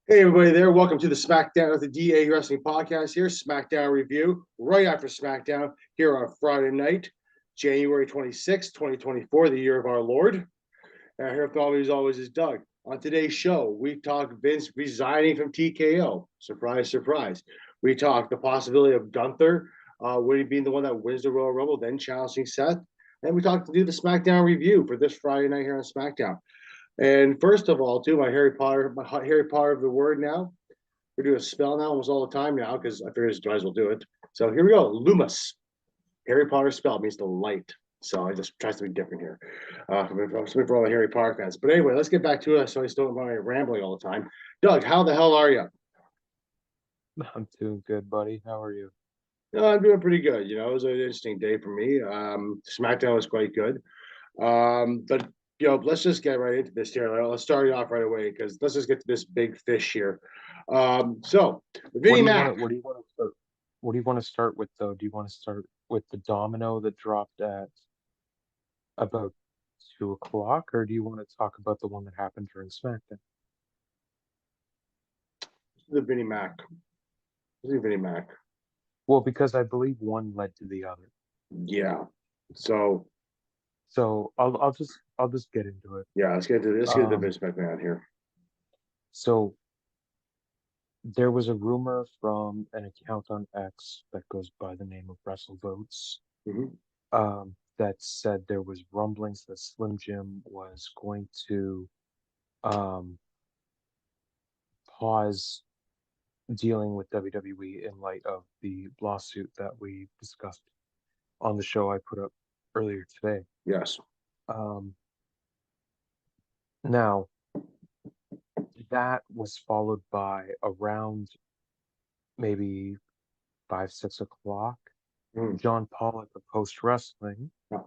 Hey everybody there, welcome to the Smackdown of the DA Wrestling Podcast here, Smackdown review, right after Smackdown here on Friday night, January 26th, 2024, the year of our Lord. And here with me as always is Doug. On today's show, we talk Vince resigning from TKO. Surprise, surprise. We talk the possibility of Gunther being the one that wins the Royal Rumble, then challenging Seth. And we talk to do the Smackdown review for this Friday night here on Smackdown. And first of all, too, my Harry Potter of the word now. We're doing a spell now almost all the time now because I figured might as well do it. So here we go. Lumos. Harry Potter spell means the light. So I just try something different here. For all the Harry Potter fans. But anyway, let's get back to it so I still don't rambling all the time. Doug, how the hell are you? I'm doing good, buddy. How are you? No, I'm doing pretty good. It was an interesting day for me. SmackDown was quite good. But let's just get right into this here. Let's start it off right away because let's just get to this big fish here. So What Vinnie do you want to Mac. what do you want to start what do you want to start with though? Do you want to start with the domino that dropped at about 2 o'clock, or do you want to talk about the one that happened during SmackDown? The Vinnie Mac. The Vinnie Mac. Well, because I believe one led to the other. Yeah. So So I'll just get into it. yeah, let's get to Um, Vince McMahon here. so there was a rumor from an account on X that goes by the name of WrestleVotes, Mm-hmm. that said there was rumblings that Slim Jim was going to um, pause dealing with WWE in light of the lawsuit that we discussed on the show I put up earlier today. Yes. Um, Now, that was followed by around maybe 5, 6 o'clock. Mm. John Pollock of Post Wrestling Yeah.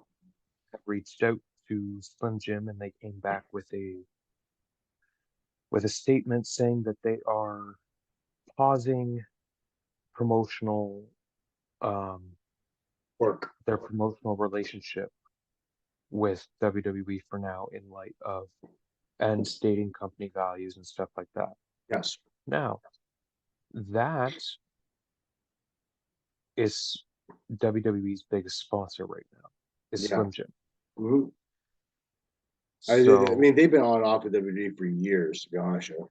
had reached out to Slim Jim, and they came back with a statement saying that they are pausing promotional um, Work. their promotional relationship with WWE for now in light of and stating company values and stuff like that. Yes. Now, that is WWE's biggest sponsor right now, is Yeah. Slim Jim. Mm-hmm. I So, mean, they've been on and off with WWE for years, to be honest with you.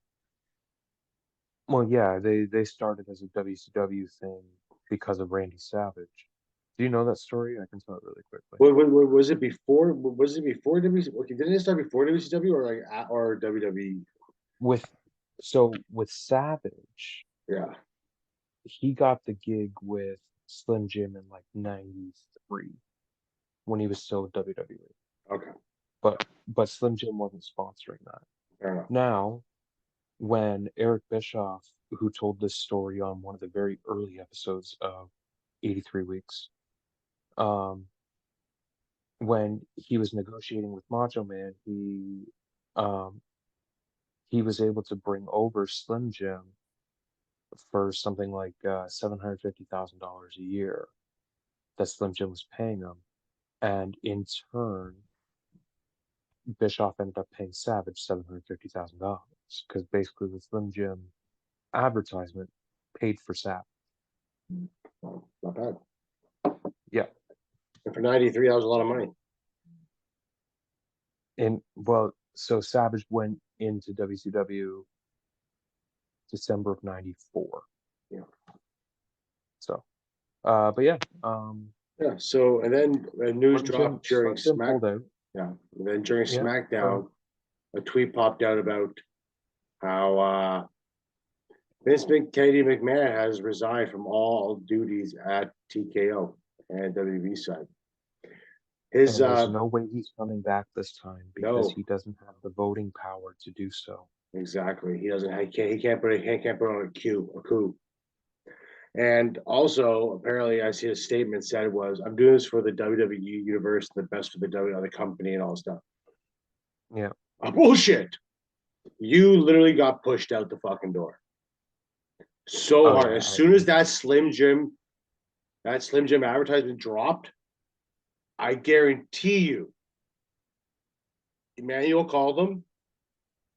well, yeah, they started as a WCW thing because of Randy Savage. Do you know that story? I can tell it really quickly. Was it before? Was it before WCW? Okay, didn't it start before WCW or WWE? With with Savage, Yeah. he got the gig with Slim Jim in like '93 when he was still with WWE. Okay. But Slim Jim wasn't sponsoring that. Fair enough. Now, when Eric Bischoff, who told this story on one of the very early episodes of 83 Weeks, um, when he was negotiating with Macho Man, um, he was able to bring over Slim Jim for something like $750,000 a year that Slim Jim was paying him, and in turn, Bischoff ended up paying Savage $750,000 because basically the Slim Jim advertisement paid for Savage. Well, not bad. Yeah, And for '93, that was a lot of money. and well, so Savage went into WCW December of '94. Yeah. So, but yeah, Yeah. So and then news dropped during Slim Jim Smack. pulled out. Yeah. And then during Yeah. Uh, SmackDown, a tweet popped out about how Katie McMahon has resigned from all duties at TKO and WWE side. His and there's no way he's coming back this time because No, he doesn't have the voting power to do so. exactly. He doesn't. He can't put on a coup. And also, apparently, I see a statement said was, "I'm doing this for the WWE universe, the best for the WWE, the company, and all this stuff." Yeah. Bullshit. You literally got pushed out the fucking door so Oh hard. yeah. As soon as that Slim Jim advertisement dropped, I guarantee you, Emmanuel called them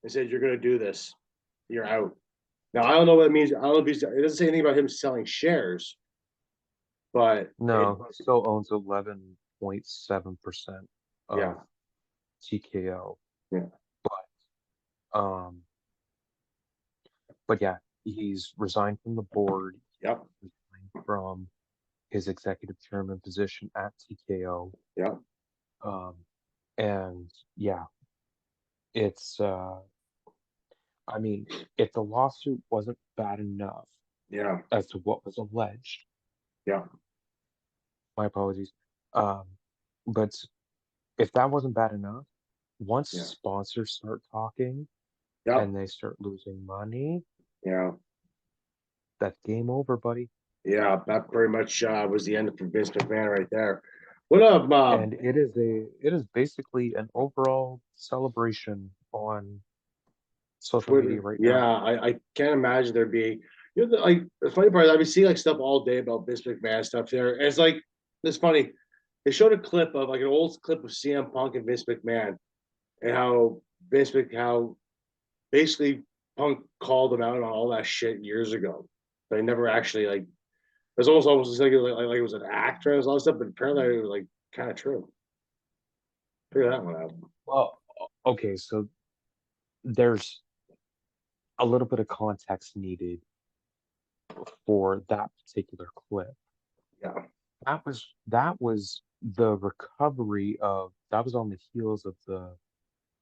and said, "You're going to do this. You're out." Now I don't know what it means. I don't know if it doesn't say anything about him selling shares, but No, he still owns 11.7% yeah, of TKO. yeah, Um, but yeah, he's resigned from the board, yep, resigned from his executive chairman position at TKO. yep, Um, and yeah, it's I mean, if the lawsuit wasn't bad enough yeah, as to what was alleged, yeah, my apologies. Um, but if that wasn't bad enough, once yeah, sponsors start talking yep, and they start losing money, yeah, that's game over, buddy. yeah. That pretty much was the end for Vince McMahon right there. What up, And it is basically an overall celebration on social media Twitter? right Yeah, now. I can't imagine there be. Like the funny part is I've been seeing like stuff all day about Vince McMahon stuff there. And it's like it's funny. They showed a clip of like an old clip of CM Punk and Vince McMahon and how basically Punk called him out on all that shit years ago. They never actually like. It's almost like it was an act or all that stuff, but apparently it was like kind of true. Figure that one out. Well, okay, so there's a little bit of context needed for that particular clip. Yeah, That was the recovery of that was on the heels of the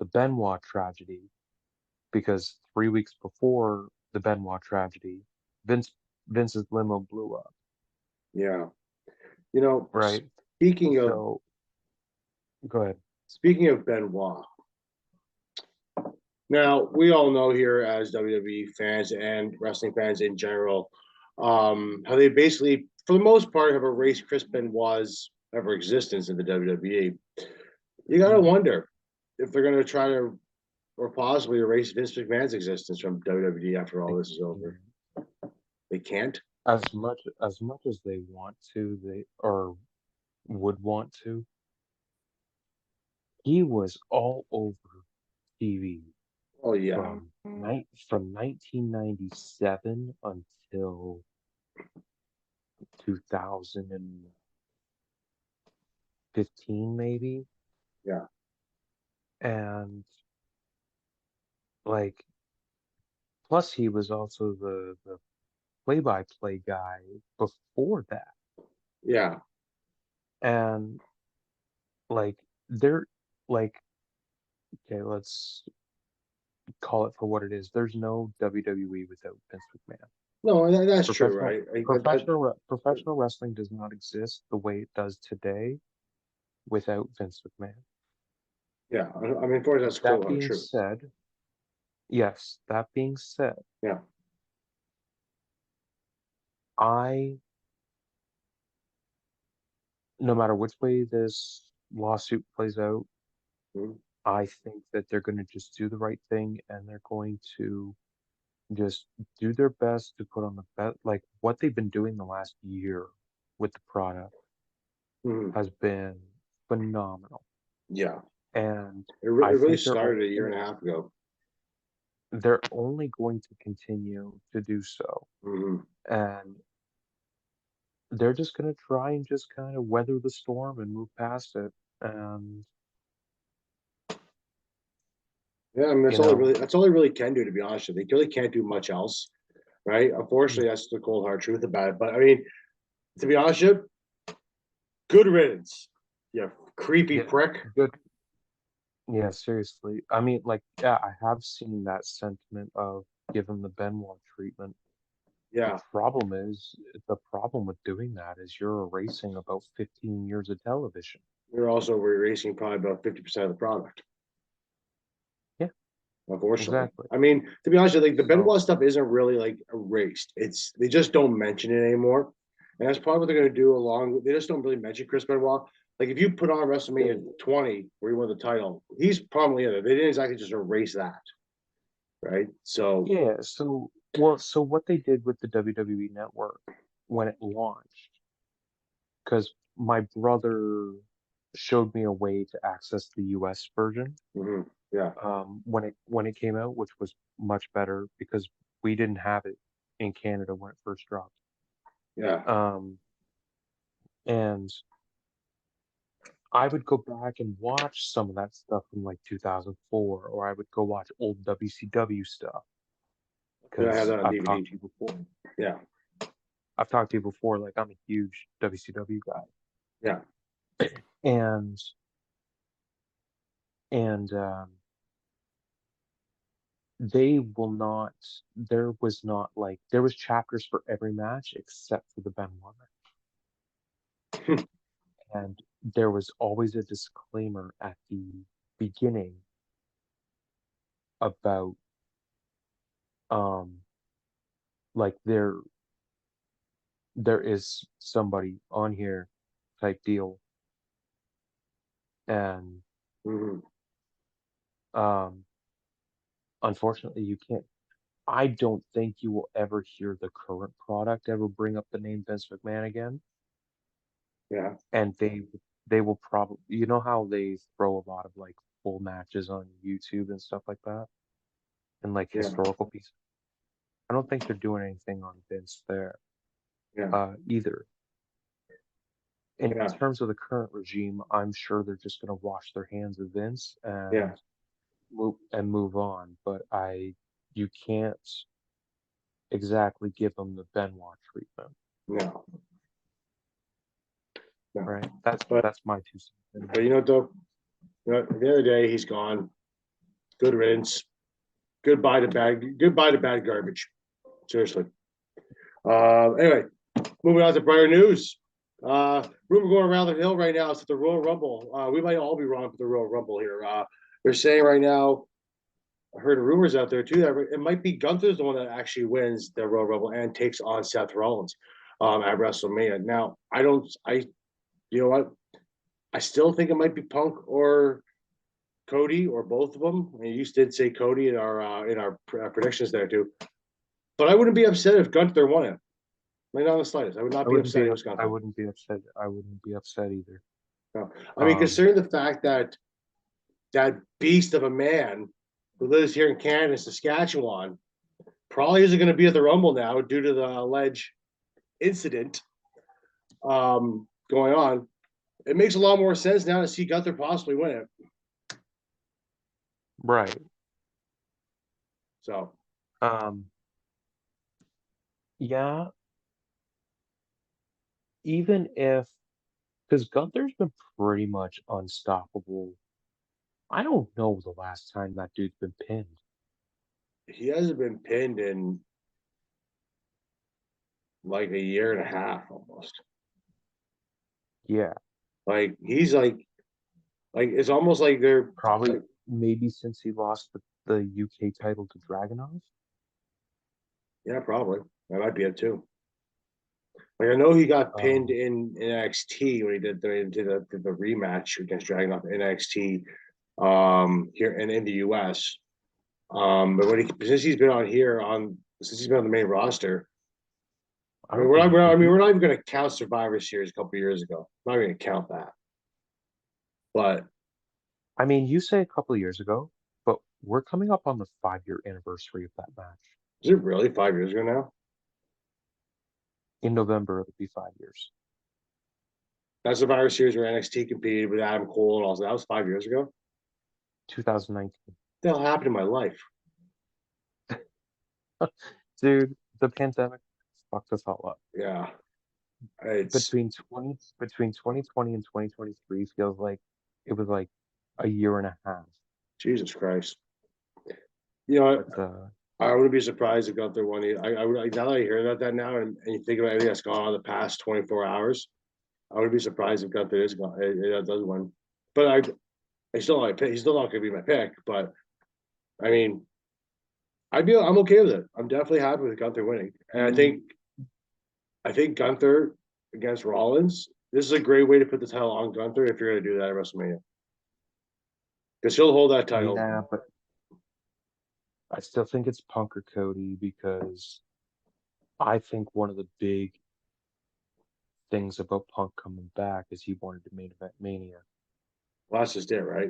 Benoit tragedy because 3 weeks before the Benoit tragedy, Vince Vince's limo blew up, yeah. right? Speaking of So go ahead. speaking of Benoit, now we all know here as WWE fans and wrestling fans in general, how they basically, for the most part, have erased Chris Benoit's ever existence in the WWE. You gotta Mm, wonder if they're gonna try to, or possibly erase Vince McMahon's existence from WWE after all they this is over. can't. They can't. As much as they want to, they or would want to, he was all over TV Oh yeah, from 1997 until 2015, maybe. yeah, And like, plus he was also the play-by-play guy before that. yeah. And like, they're like, okay, let's call it for what it is. There's no WWE without Vince McMahon. No, that's true, Professional right? professional wrestling does not exist the way it does today without Vince McMahon. Yeah, I mean, for that's That cool, being true. said, yes, that being said, Yeah. I no matter which way this lawsuit plays out, Mhm. I think that they're going to just do the right thing and they're going to just do their best to put on the best, like what they've been doing the last year with the product Mhm. has been phenomenal. Yeah. And It I really think they're started a year only and a half ago. going to continue to do so. Mhm. And they're just going to try and just kind of weather the storm and move past it. And, Yeah, I mean you know, that's all they really can do, to be honest with you. They really can't do much else, right? mm, Unfortunately, that's the cold hard truth about it. But I mean, to be honest with you, good riddance. Yeah, creepy yeah, prick. good. Yeah, seriously. I mean, like, yeah, I have seen that sentiment of give him the Benoit treatment. The Yeah. problem is, the problem with doing that is you're erasing about 15 years of television. We're also erasing probably about 50% of the product, Yeah, unfortunately. exactly. I mean, to be honest with you, like the So, Benoit stuff isn't really like erased. It's they just don't mention it anymore. And that's probably what they're gonna do along they just don't really mention Chris Benoit. Like if you put on WrestleMania 20 where he won the title, he's probably in it. They didn't exactly just erase that, right? So yeah, so what they did with the WWE Network when it launched, because my brother showed me a way to access the US version mhm, yeah, when it came out, which was much better because we didn't have it in Canada when it first dropped. Yeah. And I would go back and watch some of that stuff from like 2004, or I would go watch old WCW stuff Yeah, I have because that on I've talked DVD. to you before. Yeah. I've talked to you before, like I'm a huge WCW guy. Yeah. And and they will not there was not like there was chapters for every match except for the Benoit match. And there was always a disclaimer at the beginning about um like there is somebody on here type deal. And Hmm. unfortunately you can't. I don't think you will ever hear the current product ever bring up the name Vince McMahon again. Yeah. And they will probably, you know how they throw a lot of like full matches on YouTube and stuff like that, and like Yeah. historical pieces. I don't think they're doing anything on Vince there Yeah. either. In Yeah. terms of the current regime, I'm sure they're just going to wash their hands of Vince Yeah. and move on. But you can't exactly give them the Benoit treatment, No. No. right? But That's my 2 cents. but you know, though, the other day he's gone. Good riddance. Goodbye to bad garbage. Seriously. Anyway, moving on to brighter news. Rumor going around the hill right now is that the Royal Rumble. We might all be wrong with the Royal Rumble here. They're saying right now. I heard rumors out there too that it might be Gunther's the one that actually wins the Royal Rumble and takes on Seth Rollins at WrestleMania. Now, you know what? I still think it might be Punk or Cody or both of them. And you did say Cody in our predictions there too. But I wouldn't be upset if Gunther won it. Like, not the slightest. I would not be upset if it was I Gunther. wouldn't be upset. I wouldn't be upset either. No. I mean, Um, considering the fact that that beast of a man who lives here in Canada, Saskatchewan, probably isn't going to be at the Rumble now due to the alleged incident going on. It makes a lot more sense now to see Gunther possibly win it. right. So, Um, yeah, even if, because Gunther's been pretty much unstoppable. I don't know the last time that dude's been pinned. he hasn't been pinned in like a year and a half almost. Yeah, Like he's like it's almost like they're probably like, maybe since he lost the UK title to Dragunov. yeah, probably that might be it too. Like I know he got pinned Um, in NXT when he did the rematch against Dragon in NXT here and in the US. But since he's been on here since he's been on the main roster, I don't think I mean he, we're not even going to count Survivor Series a couple of years ago. I'm not even going to count that. But I mean, you say a couple of years ago, but we're coming up on the 5-year anniversary of that match. is it really 5 years ago now? In November, it'll be 5 years. That Survivor Series where NXT competed with Adam Cole and all that. That was 5 years ago. 2019. What the hell happened in my life? Dude, the pandemic fucked us all up. Yeah, it's Between 2020 and 2023 feels like it was like a year and a half. Jesus Christ. You know, But I wouldn't be surprised if Gunther won. I would now that I hear about that now and you think about everything that's gone on the past 24 hours. I would be surprised if Gunther is gone. It does win, but I still like he's still not going to be my pick. But I mean, I'm okay with it. I'm definitely happy with Gunther winning, and I think Gunther against Rollins. This is a great way to put the title on Gunther if you're going to do that at WrestleMania because he'll hold that title. yeah, but I still think it's Punk or Cody because I think one of the big things about Punk coming back is he wanted to main event Mania. Well, that's just it, right?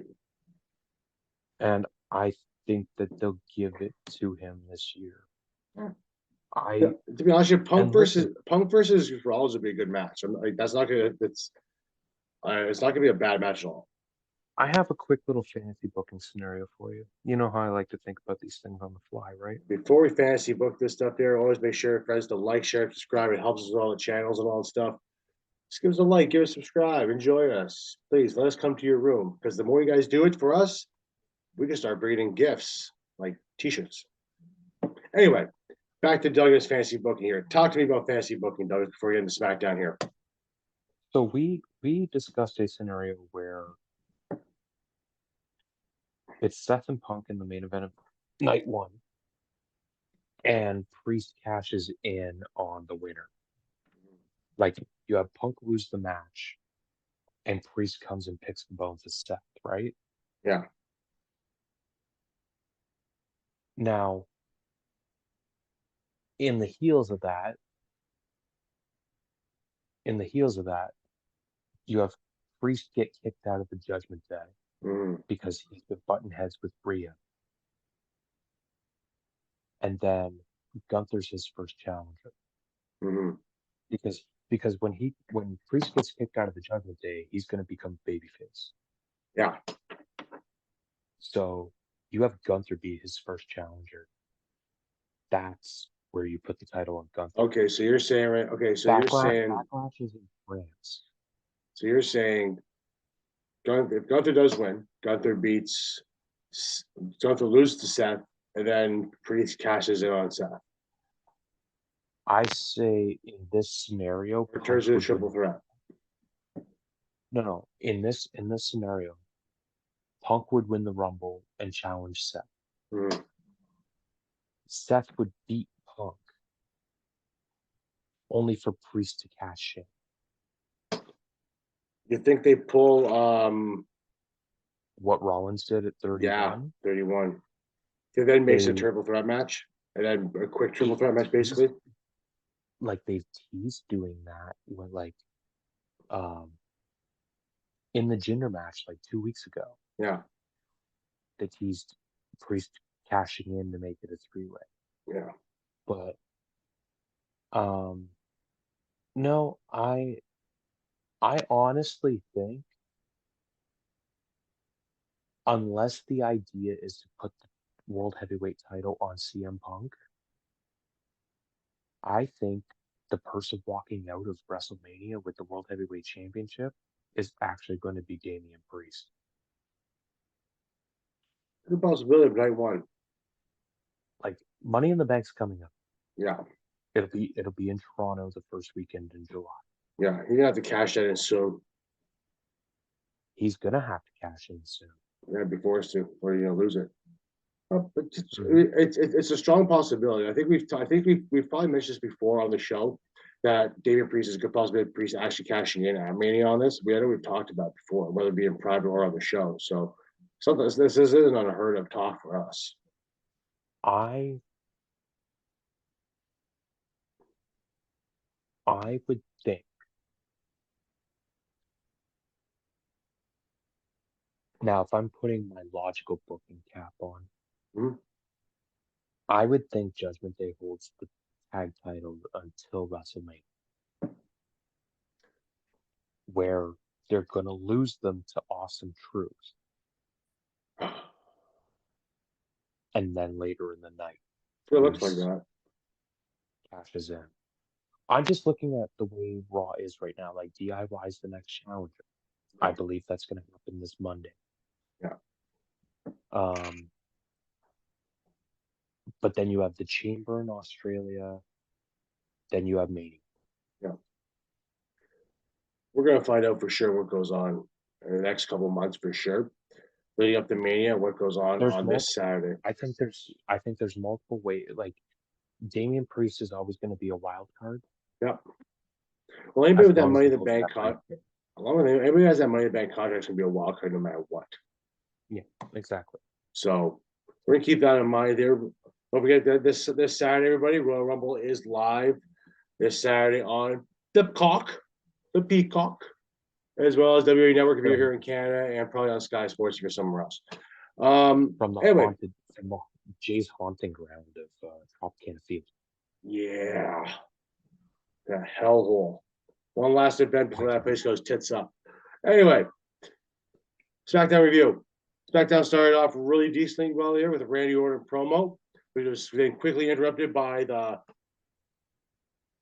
And I think that they'll give it to him this year. I To be honest, and listen, Punk versus Rollins would be a good match. I'm like, that's not gonna. It's not gonna be a bad match at all. I have a quick little fantasy booking scenario for you. You know how I like to think about these things on the fly, right? Before we fantasy book this stuff, there, always make sure guys to like, share, subscribe. It helps us with all the channels and all that stuff. Just give us a like, give us a subscribe, enjoy us. Please let us come to your room because the more you guys do it for us, we can start bringing gifts like t-shirts. Anyway, back to Douglas fantasy booking here. Talk to me about fantasy booking, Douglas, before we get into SmackDown here. So we discussed a scenario where it's Seth and Punk in the main event of night one, and Priest cashes in on the winner. Like you have Punk lose the match, and Priest comes and picks the bones of Seth, right? Yeah. Now, in the heels of that, you have Priest get kicked out of the Judgment Day because he's been button heads with Rhea. And then Gunther's his first challenger. Because when Priest gets kicked out of the Judgment Day, he's gonna become babyface. Yeah. So you have Gunther be his first challenger. That's where you put the title on Gunther. Okay, so you're saying right. Okay, so you're saying Backlash is in France. So you're saying if Gunther does win, Gunther loses to Seth, and then Priest cashes in on Seth. I say in this scenario, Returns to the triple threat. No. In this scenario, Punk would win the Rumble and challenge Seth. Seth would beat Punk, only for Priest to cash in. You think they pull what Rollins did at 31? Yeah, 31. So then makes a triple threat match, and then a quick triple threat match, basically. Like they've teased doing that when in the Jinder match like 2 weeks ago. Yeah. They teased Priest cashing in to make it a three-way. Yeah. But no, I honestly think unless the idea is to put the World Heavyweight title on CM Punk, I think the person walking out of WrestleMania with the World Heavyweight Championship is actually going to be Damian Priest. The possibility of night one. Like Money in the Bank's coming up. Yeah. It'll be in Toronto the first weekend in July. Yeah, you're gonna have to cash that in soon. He's gonna have to cash in soon. You're gonna be forced to, or you're gonna lose it. But it's a strong possibility. I think we've probably mentioned this before on the show that David Priest is a good possibility of Priest actually cashing in at Mania on this. I know we've talked about it before, whether it be in private or on the show. So this isn't unheard of talk for us. I would think now if I'm putting my logical booking cap on, I would think Judgment Day holds the tag title until WrestleMania, where they're going to lose them to Awesome Truth. And then later in the night, It looks like that. Cashes in. I'm just looking at the way Raw is right now. Like DIY is the next challenger. I believe that's going to happen this Monday. Yeah. But then you have the Chamber in Australia. Then you have Mania. Yeah. We're gonna find out for sure what goes on in the next couple of months for sure. Leading up to Mania, what goes on this Saturday. I think there's multiple ways. Like Damian Priest is always going to be a wild card. Yeah. Well, anybody with that Money in the Bank contract, anybody has that Money in the Bank contract is gonna be a wild card no matter what. Yeah, exactly. So we're gonna keep that in mind. There, don't forget that this Saturday, everybody, Royal Rumble is live this Saturday on the Peacock, as well as WWE Network if you're here in Canada, and probably on Sky Sports if you're somewhere else. From Jay's haunting ground of Tropicana Field. Yeah, hellhole. One last event before that place goes tits up. Anyway, SmackDown review. SmackDown started off really decently well here with a Randy Orton promo, which was then quickly interrupted by the,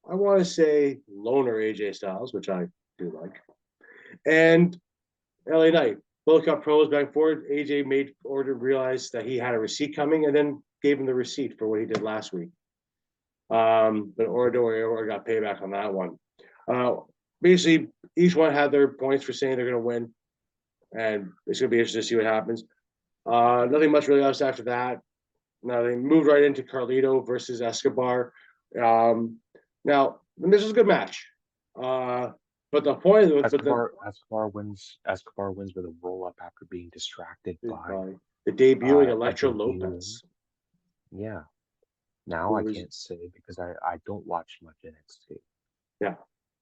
I want to say, loner AJ Styles, which I do like, and LA Knight. Both got pros back and forth. AJ made Orton realize that he had a receipt coming and then gave him the receipt for what he did last week. But Orton got payback on that one. Basically, each one had their points for saying they're going to win, and it's going to be interesting to see what happens. Nothing much really else after that. Now they moved right into Carlito versus Escobar. Now this was a good match. But the point of Escobar wins with a roll up after being distracted by the debuting Electra Lopez. Yeah. Now I can't say because I don't watch much NXT. Yeah.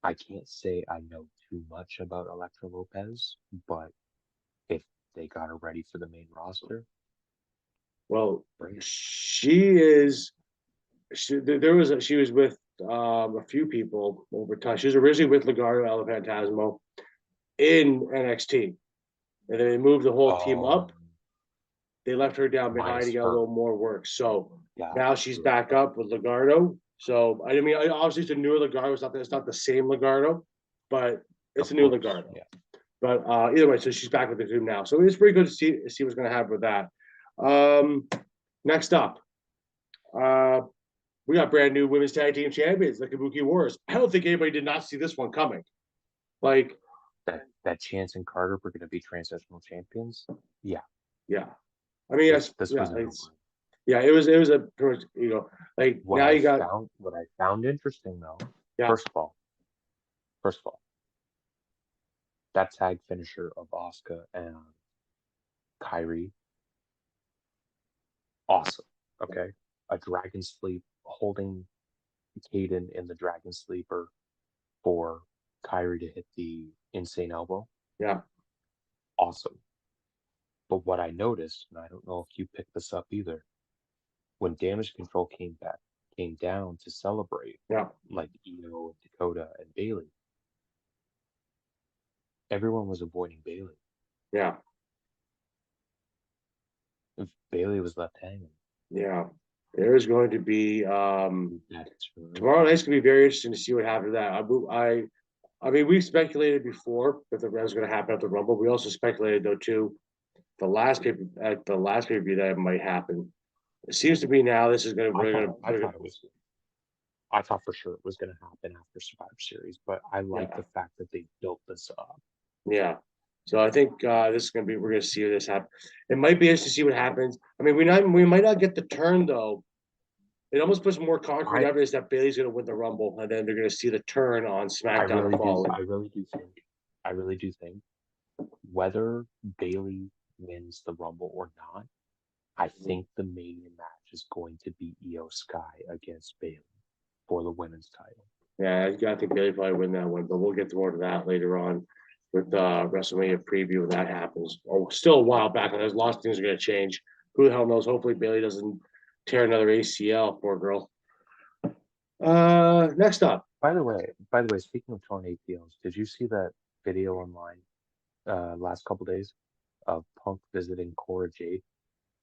I can't say I know too much about Electra Lopez, but if they got her ready for the main roster. Well, she was with a few people over time. She was originally with Legado El Fantasma in NXT. And then they moved the whole team up. They left her down behind to get a little more work. So now she's back up with Legado. So I mean, obviously it's a newer Legado. It's not the same Legado, but it's a new Legado. Yeah. But either way, so she's back with the team now. So it's pretty good to see what's going to happen with that. Next up, we got brand new women's tag team champions, the Kabuki Warriors. I don't think anybody did not see this one coming. Like that Chance and Carter were going to be transitional champions. Yeah. I mean, this was it was a like what now I you got found, what I found interesting though. Yeah. First of all, that tag finisher of Asuka and Kairi, awesome. Okay, a dragon sleep holding Kaden in the dragon sleeper for Kairi to hit the insane elbow. Yeah, awesome. But what I noticed, and I don't know if you picked this up either, when Damage Control came down to celebrate, like Io, Dakota, and Bayley, everyone was avoiding Bayley. Yeah. If Bayley was left hanging. Yeah. There is going to be tomorrow night's gonna be very interesting to see what happens to that. I mean, we speculated before that the was going to happen at the Rumble. We also speculated though too, the last pay per view that it might happen. It seems to be now this is going to. I thought for sure it was going to happen after Survivor Series, but I like the fact that they built this up. Yeah. So I think this is going to be. We're going to see this happen. It might be interesting to see what happens. I mean, we might not get the turn though. It almost puts more concrete evidence that Bayley's going to win the Rumble, and then they're going to see the turn on SmackDown. I really do think whether Bayley wins the Rumble or not, I think the main match is going to be Io Sky against Bayley for the women's title. Yeah, I think Bayley probably win that one, but we'll get more to that later on with WrestleMania preview when that happens. Oh, still a while back, and there's lots of things are going to change. Who the hell knows? Hopefully Bayley doesn't tear another ACL, poor girl. Next up. By the way, speaking of torn ACLs, did you see that video online last couple days of Punk visiting Cora Jade?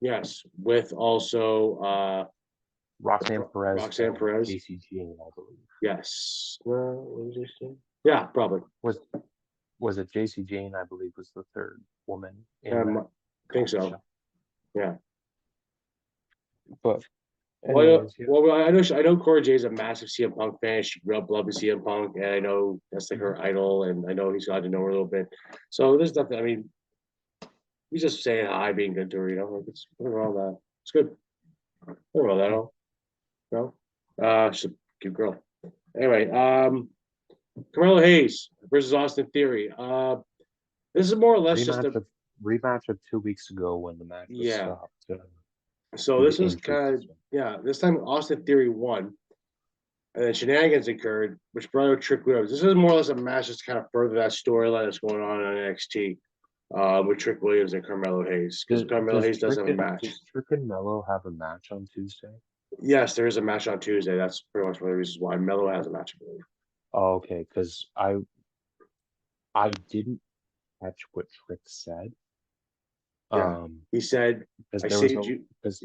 Yes, with also Roxanne Perez, JC Jane, I believe. Yes. Yeah, probably. Was it JC Jane? I believe was the third woman. I think so. Show. Yeah. But anyways, I know Cora Jay's a massive CM Punk fan. She grew up loving CM Punk, and I know that's like her idol, and I know he's got to know her a little bit. So there's nothing. I mean, he's just saying hi, being good to her. Like it's nothing wrong with that. It's good. Nothing wrong with that all. No, she's a cute girl. Anyway, Carmelo Hayes versus Austin Theory. This is more or less just a rematch of 2 weeks ago when the match was stopped. So this is kind of this time Austin Theory won, and then shenanigans occurred, which brought out Trick Williams. This is more or less a match just to kind of further that storyline that's going on NXT with Trick Williams and Carmelo Hayes, because Carmelo Hayes doesn't have a match. Does Trick and Melo have a match on Tuesday? Yes, there is a match on Tuesday. That's pretty much one of the reasons why Melo has a match, I believe. Oh, okay, because I didn't catch what Trick said. Yeah. Um, He said, because I there was saved a you. because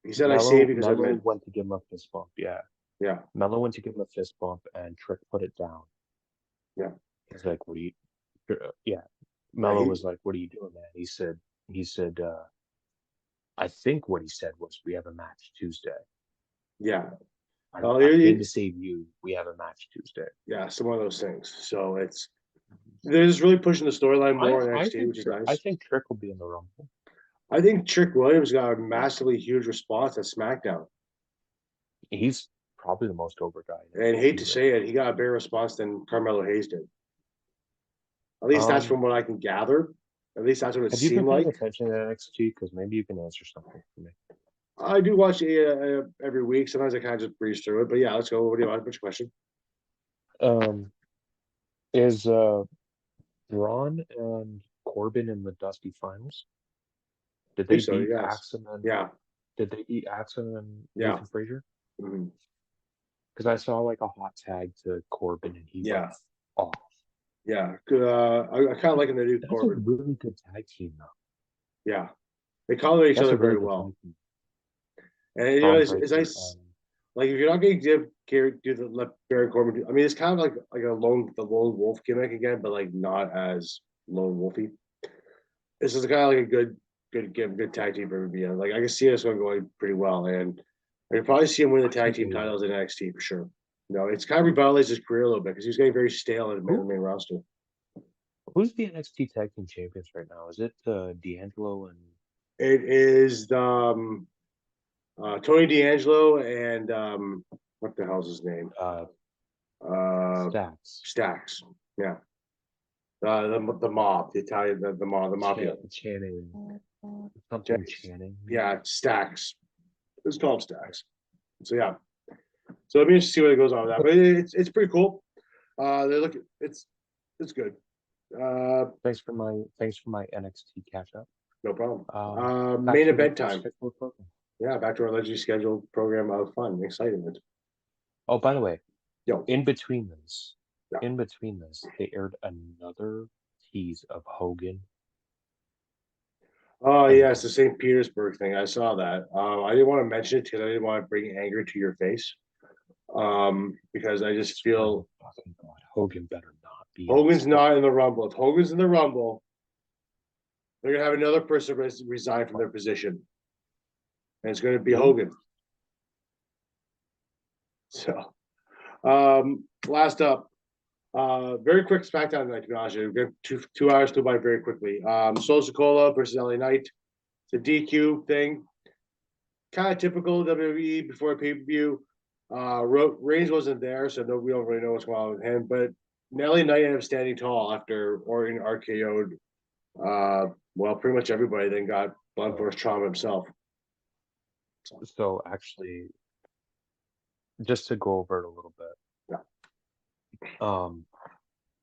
He said, I saved you because I Mello meant, went to give him a fist bump. Yeah, yeah, Mello went to give him a fist bump, and Trick put it down. yeah. He's like, "What are you?" Yeah, Yeah, Mello was like, "What are you doing, man?" He said, I think what he said was, "We have a match Tuesday. yeah. I Well, I came to save you. We have a match Tuesday." yeah, some of those things. So they're just really pushing the storyline more in I NXT, think which is I nice. think Trick will be in the Rumble. I think Trick Williams got a massively huge response at SmackDown. He's probably the most over guy in And hate NXT to right say it, he got a better response than Carmelo Hayes did. At now. least that's from what I can gather. At least that's what it Have you been seemed paying like. attention to NXT? Because maybe you can answer something for me. I do watch it every week. Sometimes I kind of just breeze through it. But yeah, let's go. What do you want? What's your question? Um, is Braun and Corbin in the Dusty Finals? Did I they think so. beat Yes. Axel and Yeah. did they beat Axel and Yeah. Nathan Frazier? Mhm. Because I saw like a hot tag to Corbin and he went Yeah. off. Yeah. I kind of like him to do That's a Corbin. really good tag team though. Yeah. They complement each That's other a really very good well. tag team. And you know, Braun it's Breaker nice. and Like if you're not going to do the let Baron Corbin do, I mean, it's kind of like the lone wolf gimmick again, but like not as lone wolfy. This is kind of like a good tag team for me. Like I can see this one going pretty well, and I can probably see him win the I tag think team they will. titles in NXT for sure. It's kind of revitalized his career a little bit because he was getting very stale in the Who main roster. who's the NXT tag team champions right now? Is it D'Angelo and It is Tony D'Angelo and what the hell's his name? uh Uh, Stacks? Stacks. Yeah, the mob, the Italian, the mob, the mafia. Channing something Channing. Yeah, Stacks. It's called Stacks. So yeah, so let me just see what goes on with that. But it's pretty cool. They look it's good. Thanks for my NXT catch up. No problem. Back Main to the event full time. schedule program. Yeah, back to our allegedly scheduled program of fun and excitement. Oh, by the way, Yo, in between this, yeah. they aired another tease of Hogan Oh and yeah, it's the Bray. St. Petersburg thing. I saw that. I didn't want to mention it because I didn't want to bring anger to your face. Because I just Swear to feel fucking God, Hogan better not be in Hogan's this thing. not in the Rumble. If Hogan's in the Rumble, they're gonna have another person resign from their position, and it's gonna be Who? Hogan. So, last up, very quick SmackDown tonight. To be honest, with you. Two hours go by very quickly. Solo Sikoa versus LA Knight. It's a DQ thing, kind of typical WWE before a pay per view. Reigns wasn't there, so we don't really know what's going on with him. But LA Knight ended up standing tall after Orton RKO'd well, pretty much everybody then got blunt So, force trauma himself. so actually, just to go over it a little bit, Yeah.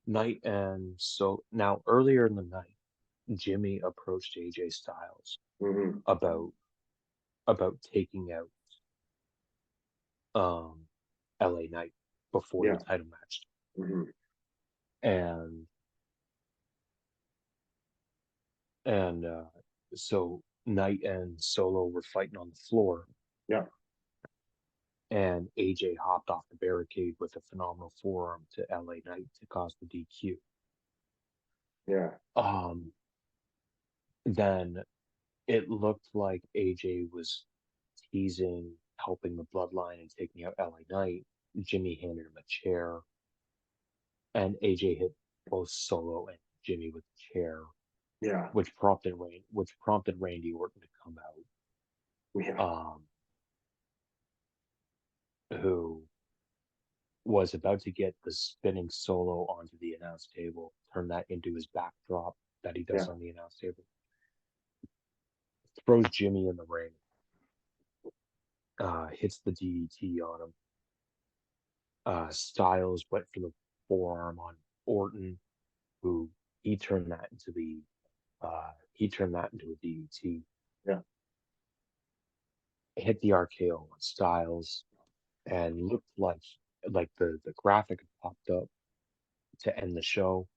Knight and so now earlier in the night, Jimmy approached AJ Styles Mm-hmm. about taking out um LA Knight before the Yeah. title match. Mm-hmm. And and so Knight and Solo were fighting on the floor Yeah. and AJ hopped off the barricade with a phenomenal forearm to LA Knight to cause the DQ. Yeah. Um then it looked like AJ was teasing helping the bloodline and taking out LA Knight. Jimmy handed him a chair and AJ hit both Solo and Jimmy with the chair, Yeah. which prompted Randy Orton to come Yeah. out, who was about to get the spinning Solo onto the announce table, turn that into his backdrop that he does Yeah. on the announce table, throws Jimmy in the ring, hits the DDT on him. Styles went for the forearm on Orton, who he turned that into a DDT. Yeah. Hit the RKO on Styles, and looked like like the graphic had popped up to end the show.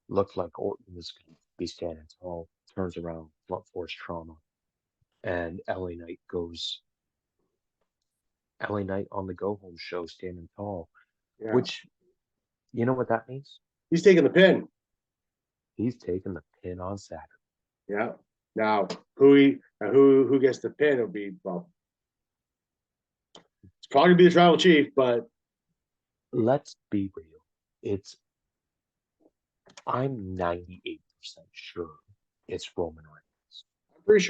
Looked like Orton was going to be standing tall. Turns around, blunt force trauma, and LA Knight on the go home show standing tall. Yeah. Which, you know what that means? He's taking the pin. He's taking the pin on Saturday. Yeah. Now, who gets the pin? It'll be, well, it's probably gonna be the tribal chief, but Let's be real. I'm 98% sure it's Roman Reigns. I'm pretty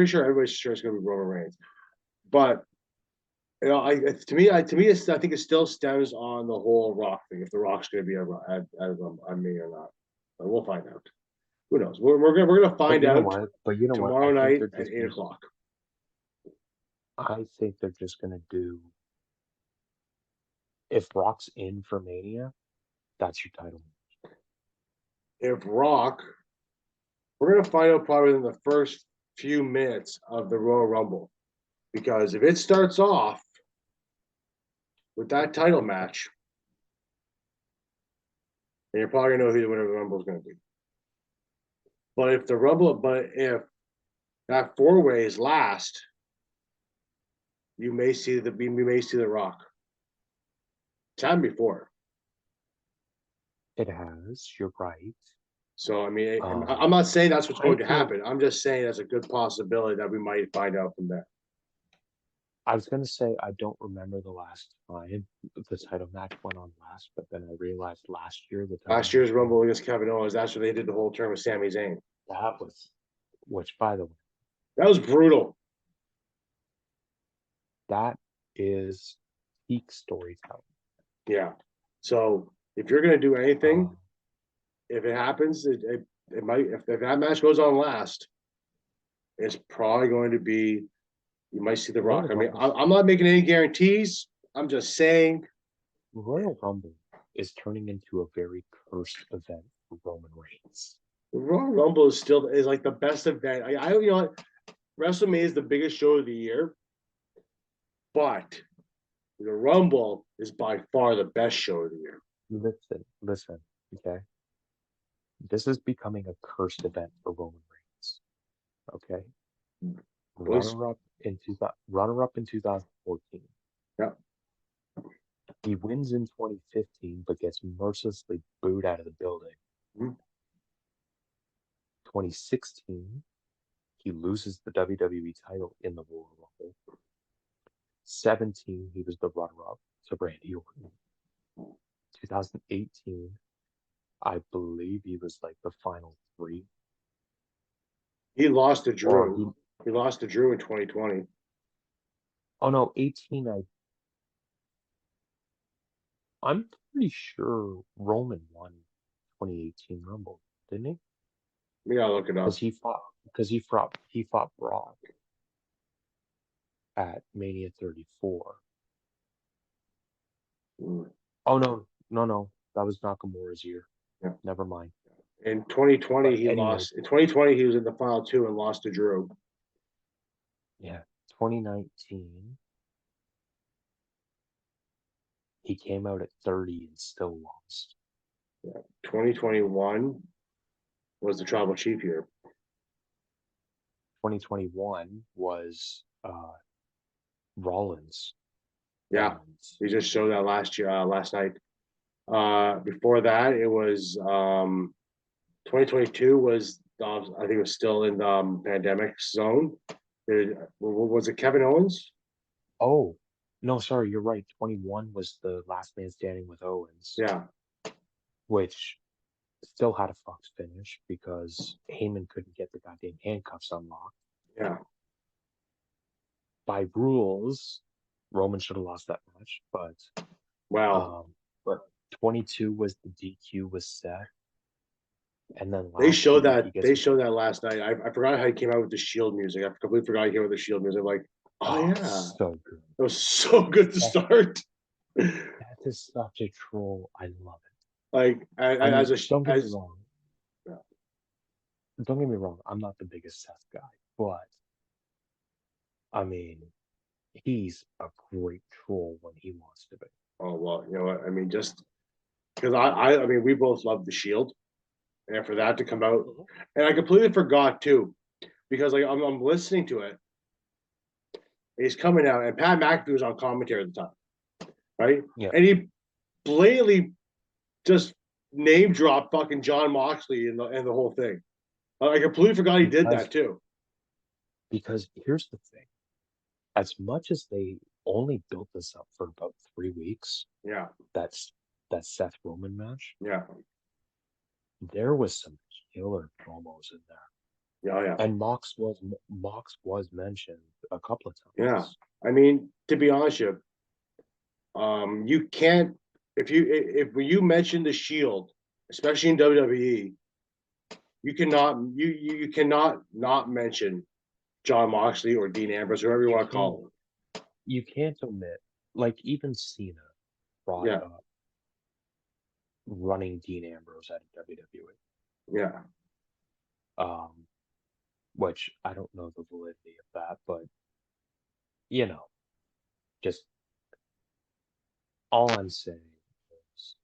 sure everybody's sure it's gonna be Roman Reigns. But you know, I think it still stems on the whole Rock thing. If the Rock's gonna be on me or not, but we'll find out. Who knows? We're gonna find out But you know what? tomorrow night at 8 o'clock. I think they're just gonna do. If Rock's in for Mania, that's your title. If Rock, we're gonna find out probably in the first few minutes of the Royal Rumble, because if it starts off with that title match, then you're probably gonna know who the winner of the Rumble is gonna be. But if that 4-way is last, you may see the Rock. It's happened before. It has. You're right. So I mean, I'm not saying that's what's going to happen. I'm just saying that's a good possibility that we might find out from there. I was gonna say I don't remember the last time the title match went on last, but then I realized last year's Rumble against Kevin Owens, that's where they did the whole term with Sami Zayn. That was, which by the way, that was brutal. That is peak storytelling. Yeah. So if you're gonna do anything, if it happens, it might, if that match goes on last, it's probably going to be, you might see the Rock. I mean, I'm not making any guarantees. I'm just saying. Royal Rumble is turning into a very cursed event for Roman Reigns. The Royal Rumble is like the best event. I you know what? WrestleMania is the biggest show of the year, but the Rumble is by far the best show of the year. Listen, okay? This is becoming a cursed event for Roman Reigns. Okay? Runner-up in 2014. Yeah. He wins in 2015, but gets mercilessly booed out of the building. 2016, he loses the WWE title in the Royal Rumble. 17, he was the runner-up to Randy Orton. 2018, I believe he was like the final 3. He lost to Drew. He lost to Drew in 2020. Oh no, 18. I'm pretty sure Roman won 2018 Rumble, didn't he? We gotta look it up. Because he fought Brock at Mania 34. Oh no, that was Nakamura's year. Yeah. Never mind. In 2020, he lost. In 2020, he was in the final 2 and lost to Drew. Yeah, 2019, he came out at 30 and still lost. Yeah, 2021 was the tribal chief year. 2021 was Rollins. Yeah, he just showed that last night. Before that, it was 2022 was I think it was still in the pandemic zone. Was it Kevin Owens? Oh, no, sorry, you're right. 21 was the last man standing with Owens. Yeah. Which still had a fucked finish because Heyman couldn't get the goddamn handcuffs unlocked. Yeah. By rules, Roman should have lost that match, but but 22 was the DQ was set. And then they showed that last night. I forgot how he came out with the Shield music. I completely forgot he came out with the Shield music. I'm like, oh yeah, so good. It was so good to start. That is such a troll. I love it. Like don't get me wrong. Yeah. Don't get me wrong. I'm not the biggest Seth guy, but I mean, he's a great troll when he wants to be. Oh, well, you know what? I mean, just because I mean, we both love the Shield, and for that to come out, and I completely forgot too, because like I'm listening to it, he's coming out, and Pat McAfee was on commentary at the time, right? Yeah. And he blatantly just name dropped fucking John Moxley and the whole thing. I completely forgot he did that too. Because here's the thing. As much as they only built this up for about 3 weeks, Yeah, that's that Seth Roman match, yeah, there was some killer promos in there. yeah. And Mox was mentioned a couple of Yeah. times. I mean, to be honest, you can't if when you mention the Shield, especially in WWE, you cannot not mention John Moxley or Dean Ambrose, whoever you want to call him. You can't omit, like even Cena brought Yeah, up running Dean Ambrose out of WWE. yeah, Which I don't know the validity of that, but you know, just all I'm saying is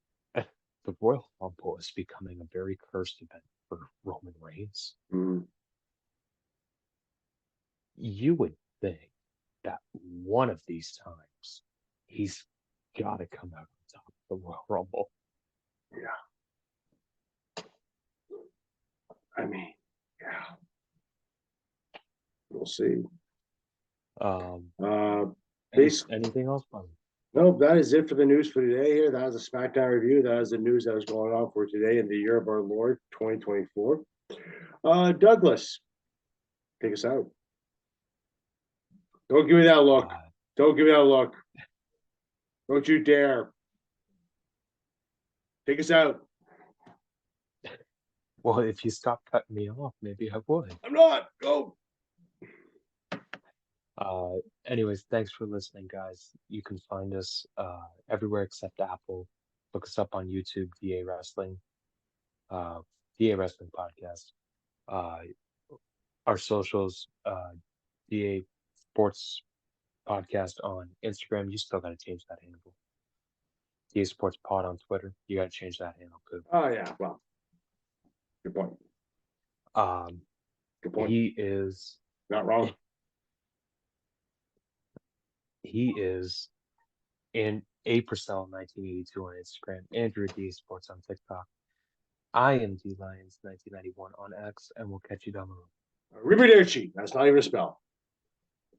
the Royal Rumble is becoming a very cursed event for Roman Reigns. mhm. You would think that one of these times he's got to come out on top of the Royal Rumble. Yeah. I mean, yeah, we'll see. Anything else, buddy? No, that is it for the news for today. Here, that is a SmackDown review. That is the news that is going on for today in the year of our Lord 2024. Douglas, take us out. Don't give me that look. Don't give me that look. Don't you dare. Take us out. Well, if you stop cutting me off, maybe I would. I'm not. Go. Anyways, thanks for listening, guys. You can find us everywhere except Apple. Look us up on YouTube, DA Wrestling, DA Wrestling Podcast. Our socials, DA Sports Podcast on Instagram. You still got to change that handle. DA Sports Pod on Twitter. You got to change that handle too. Oh yeah. Well, good point. Good point. He is not wrong. He is in A Purcell 1982 on Instagram. Andrew D Sports on TikTok. I am D Lions 1991 on X, and we'll catch you down the road. Arrivederci. That's not even a spell.